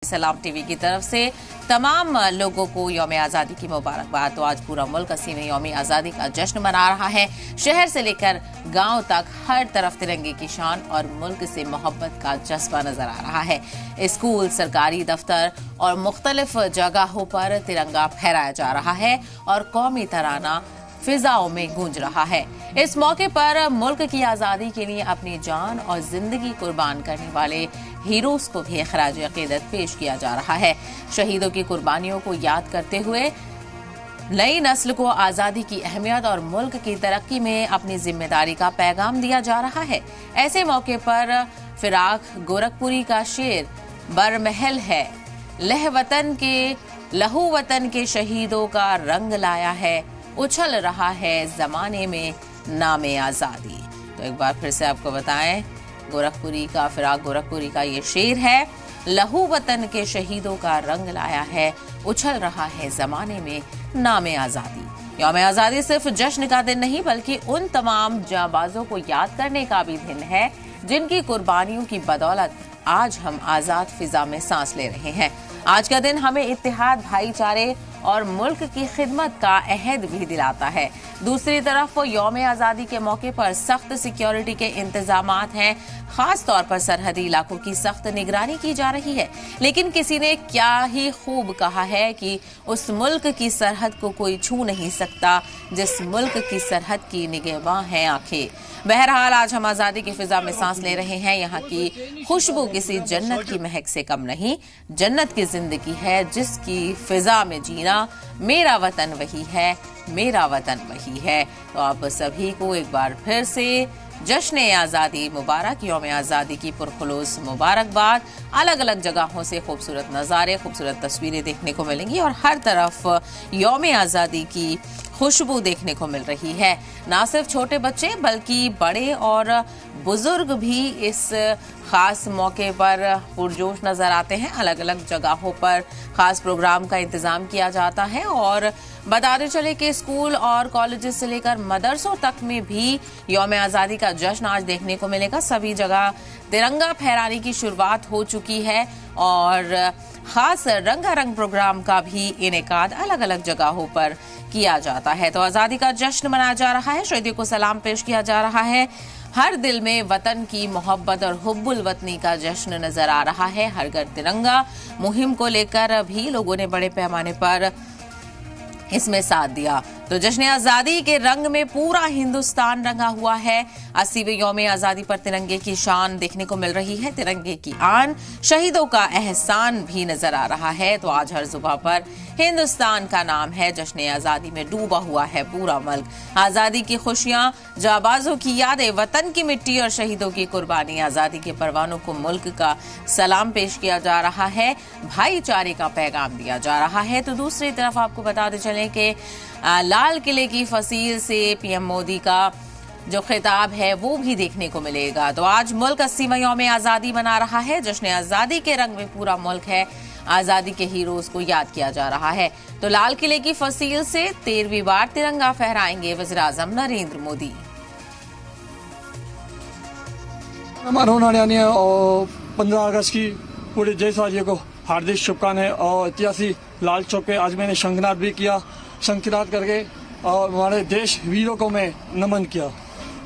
सलाम टीवी की तरफ से तमाम लोगों को यौम आज़ादी की मुबारकबाद। तो आज पूरा मुल्क अस्सी में यौम आज़ादी का जश्न मना रहा है। शहर से लेकर गांव तक हर तरफ तिरंगे की शान और मुल्क से मोहब्बत का जज्बा नजर आ रहा है। स्कूल, सरकारी दफ्तर और मुख्तलिफ जगहों पर तिरंगा फहराया जा रहा है और कौमी तराना फिजाओं में गूंज रहा है। इस मौके पर मुल्क की आज़ादी के लिए अपनी जान और जिंदगी कुर्बान करने वाले हीरोज को भी खराज अकीदत पेश किया जा रहा है। शहीदों की कुर्बानियों को याद करते हुए नई नस्ल को आज़ादी की अहमियत और मुल्क की तरक्की में अपनी जिम्मेदारी का पैगाम दिया जा रहा है। ऐसे मौके पर फिराक गोरखपुरी का शेर बरमहल है, लहू वतन के शहीदों का रंग लाया है, उछल रहा है जमाने में नामे आज़ादी। तो एक बार फिर से आपको बताएं, फिराक गोरखपुरी का ये शेर है, लहू वतन के शहीदों का रंग लाया है, उछल रहा है जमाने में नामे आज़ादी। यौम आज़ादी सिर्फ जश्न का दिन नहीं बल्कि उन तमाम जांबाजों को याद करने का भी दिन है जिनकी कुर्बानियों की बदौलत आज हम आज़ाद फिजा में सांस ले रहे हैं। आज का दिन हमें इत्तेहाद, भाईचारे और मुल्क की खिदमत का अहद भी दिलाता है। दूसरी तरफ यौम आज़ादी के मौके पर सख्त सिक्योरिटी के इंतजामात हैं। खास तौर पर सरहदी इलाकों की सख्त निगरानी की जा रही है। लेकिन किसी ने क्या ही खूब कहा है कि उस मुल्क की सरहद को कोई छू नहीं सकता जिस मुल्क की सरहद की निगहबान है आंखें। बहरहाल आज हम आज़ादी की फिजा में सांस ले रहे हैं। यहाँ की खुशबू किसी जन्नत की महक से कम नहीं। जन्नत की जिंदगी है जिसकी फिजा में जीना। मेरा वतन वही है, मेरा वतन वही है। तो आप सभी को एक बार फिर से जश्न आज़ादी मुबारक, यौम आज़ादी की पुरखुलूस मुबारकबाद। अलग अलग जगहों से खूबसूरत नज़ारे, खूबसूरत तस्वीरें देखने को मिलेंगी और हर तरफ यौम आज़ादी की खुशबू देखने को मिल रही है। ना सिर्फ छोटे बच्चे बल्कि बड़े और बुजुर्ग भी इस खास मौके पर पुरजोश नजर आते हैं। अलग अलग जगहों पर खास प्रोग्राम का इंतजाम किया जाता है और बताते चले कि स्कूल और कॉलेजेस से लेकर मदरसों तक में भी यौम आज़ादी का जश्न आज देखने को मिलेगा। सभी जगह तिरंगा फहराने की शुरुआत हो चुकी है और खास रंगारंग प्रोग्राम का भी इनेकाद अलग अलग जगहों पर किया जाता है। तो आज़ादी का जश्न मनाया जा रहा है, शहीदों को सलाम पेश किया जा रहा है। हर दिल में वतन की मोहब्बत और हुब्बुल वतनी का जश्न नजर आ रहा है। हर घर तिरंगा मुहिम को लेकर भी लोगों ने बड़े पैमाने पर इसमें साथ दिया। तो जश्न आज़ादी के रंग में पूरा हिंदुस्तान रंगा हुआ है। 80वें यौम आज़ादी पर तिरंगे की शान देखने को मिल रही है, तिरंगे की आन, शहीदों का एहसान भी नजर आ रहा है। तो आज हर सुबह पर हिंदुस्तान का नाम है, जश्न आज़ादी में डूबा हुआ है पूरा मुल्क। आज़ादी की खुशियां, जाबाजों की यादें, वतन की मिट्टी और शहीदों की कुर्बानी। आज़ादी के परवानों को मुल्क का सलाम पेश किया जा रहा है, भाईचारे का पैगाम दिया जा रहा है। तो दूसरी तरफ आपको बताते चलें कि लाल किले की फसील से पीएम मोदी का जो खिताब है वो भी देखने को मिलेगा। तो आज मुल्क 80वां यौम आज़ादी मना रहा है। जश्न आज़ादी के रंग में पूरा मुल्क है। आज़ादी के हीरोज को याद किया जा रहा है। तो लाल किले की फसील से 13वीं बार तिरंगा फहराएंगे वज़ीर आज़म नरेंद्र मोदी। हमारा होने वाली और 15 अगस्त की पूरे देशवासियों को हार्दिक शुभकामनाएं। और ऐतिहासिक लाल चौक पे आज मैंने शंखनाद भी किया, शंखनाद करके और हमारे देश वीरों को मैं नमन किया।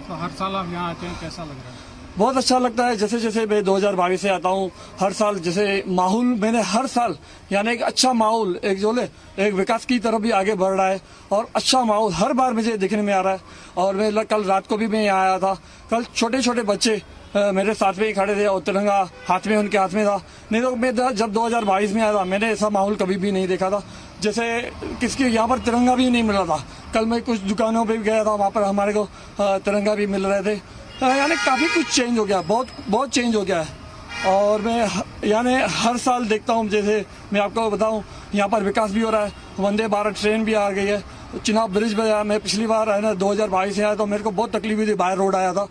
तो हर साल आप यहाँ आते हैं, कैसा लग रहा है? बहुत अच्छा लगता है। जैसे जैसे मैं 2022 से आता हूँ, हर साल जैसे माहौल मैंने हर साल यानी एक अच्छा माहौल, एक विकास की तरफ भी आगे बढ़ रहा है और अच्छा माहौल हर बार मुझे देखने में आ रहा है। और मैं कल रात को भी मैं यहाँ आया था। कल छोटे छोटे बच्चे मेरे साथ में ही खड़े थे और तिरंगा हाथ में उनके हाथ में था। नहीं तो मैं जब 2022 में आया था मैंने ऐसा माहौल कभी भी नहीं देखा था। जैसे किसके यहाँ पर तिरंगा भी नहीं मिल रहा था। कल मैं कुछ दुकानों पे भी गया था, वहाँ पर हमारे को तिरंगा भी मिल रहे थे। यानी काफ़ी कुछ चेंज हो गया, बहुत चेंज हो गया है। और मैं यानी हर साल देखता हूँ, जैसे मैं आपको बताऊँ यहाँ पर विकास भी हो रहा है। वंदे भारत ट्रेन भी आ गई है, चिनाब ब्रिज पे आया। मैं पिछली बार है ना 2022 से आया तो मेरे को बहुत तकलीफ हुई थी, बाय रोड आया था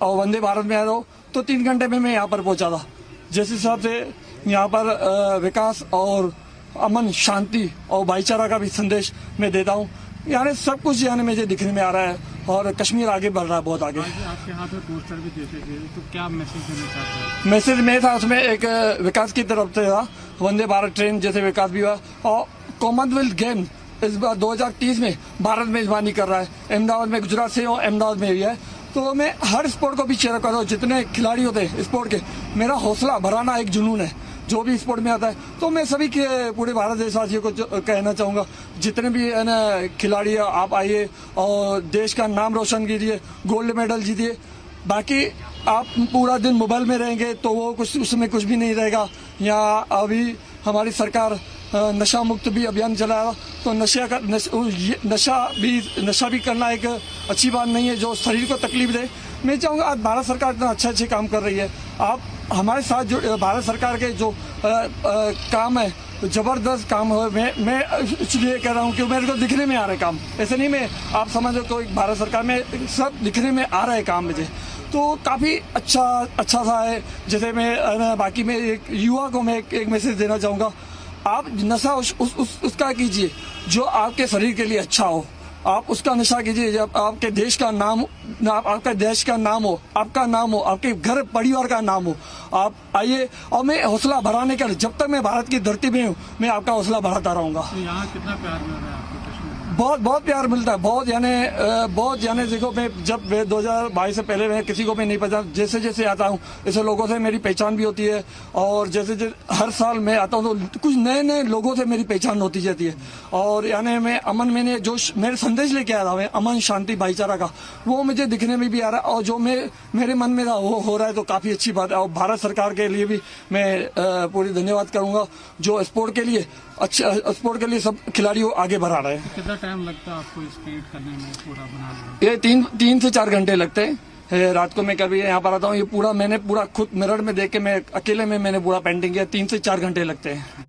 और वंदे भारत में आया तो 3 घंटे में मैं यहाँ पर पहुँचा था। जिस हिसाब से यहाँ पर विकास और अमन, शांति और भाईचारा का भी संदेश मैं देता हूँ। यानी सब कुछ यानी मुझे दिखने में आ रहा है और कश्मीर आगे बढ़ रहा है, बहुत आगे। आज आपके हाथ में पोस्टर भी देखे गए, तो क्या मैसेज देना चाहते हैं? मैसेज में था उसमें एक विकास की तरफ से था, वंदे भारत ट्रेन जैसे विकास भी हुआ। और कॉमनवेल्थ गेम इस बार 2030 में भारत मेजबानी कर रहा है, अहमदाबाद में, गुजरात से और अहमदाबाद में भी है। तो मैं हर स्पोर्ट को भी चेयर कर रहा हूँ, जितने खिलाड़ी होते हैं स्पोर्ट के, मेरा हौसला बढ़ाना एक जुनून है जो भी स्पोर्ट में आता है। तो मैं सभी के पूरे भारत देशवासियों को कहना चाहूंगा, जितने भी है ना खिलाड़ी आप आइए और देश का नाम रोशन कीजिए, गोल्ड मेडल जीतिए। बाकी आप पूरा दिन मोबाइल में रहेंगे तो वो कुछ उसमें कुछ भी नहीं रहेगा। यहाँ अभी हमारी सरकार नशा मुक्त भी अभियान चलाया, तो नशा भी करना एक अच्छी बात नहीं है जो शरीर को तकलीफ दे। मैं चाहूँगा आज भारत सरकार इतना अच्छे काम कर रही है, आप हमारे साथ जो भारत सरकार के जो काम है, जबरदस्त काम है। मैं इसलिए कह रहा हूँ कि मेरे को दिखने में आ रहा है काम, ऐसे नहीं मैं आप समझ लो कोई भारत सरकार में सब दिखने में आ रहा है काम मुझे, तो काफ़ी अच्छा सा है। जैसे मैं बाकी में एक युवा को मैं एक मैसेज देना चाहूँगा, आप नशा उसका कीजिए जो आपके शरीर के लिए अच्छा हो, आप उसका नशा कीजिए जब आपके देश का नाम, आपका देश का नाम हो, आपका नाम हो, आपके घर परिवार का नाम हो। आप आइए और मैं हौसला बढ़ाने का, जब तक मैं भारत की धरती में हूँ मैं आपका हौसला बढ़ाता रहूंगा। तो यहाँ कितना प्यार मिल रहा है आपको कश्मीर? बहुत प्यार मिलता है, बहुत यानी देखो मैं जब 2022 से पहले मैं किसी को भी नहीं पहचान, जैसे जैसे आता हूँ ऐसे लोगों से मेरी पहचान भी होती है। और जैसे हर साल मैं आता हूँ तो कुछ नए लोगों से मेरी पहचान होती जाती है। और यानी मैं अमन, मैंने जो मेरे संदेश लेके आया था मैं अमन शांति भाईचारा का, वो मुझे दिखने में भी आ रहा है और जो मेरे मन में था वो हो रहा है, तो काफ़ी अच्छी बात है। और भारत सरकार के लिए भी मैं पूरी धन्यवाद करूँगा जो स्पोर्ट के लिए स्पोर्ट के लिए सब खिलाड़ियों आगे बढ़ा रहे हैं। कितना टाइम लगता है आपको इस पेंट करने में, पूरा बनाने में? ये 3 से 4 घंटे लगते हैं। रात को मैं कभी यहाँ पर आता हूँ, ये पूरा मैंने पूरा खुद मिरर में देख के मैं अकेले में मैंने पूरा पेंटिंग किया, 3 से 4 घंटे लगते हैं।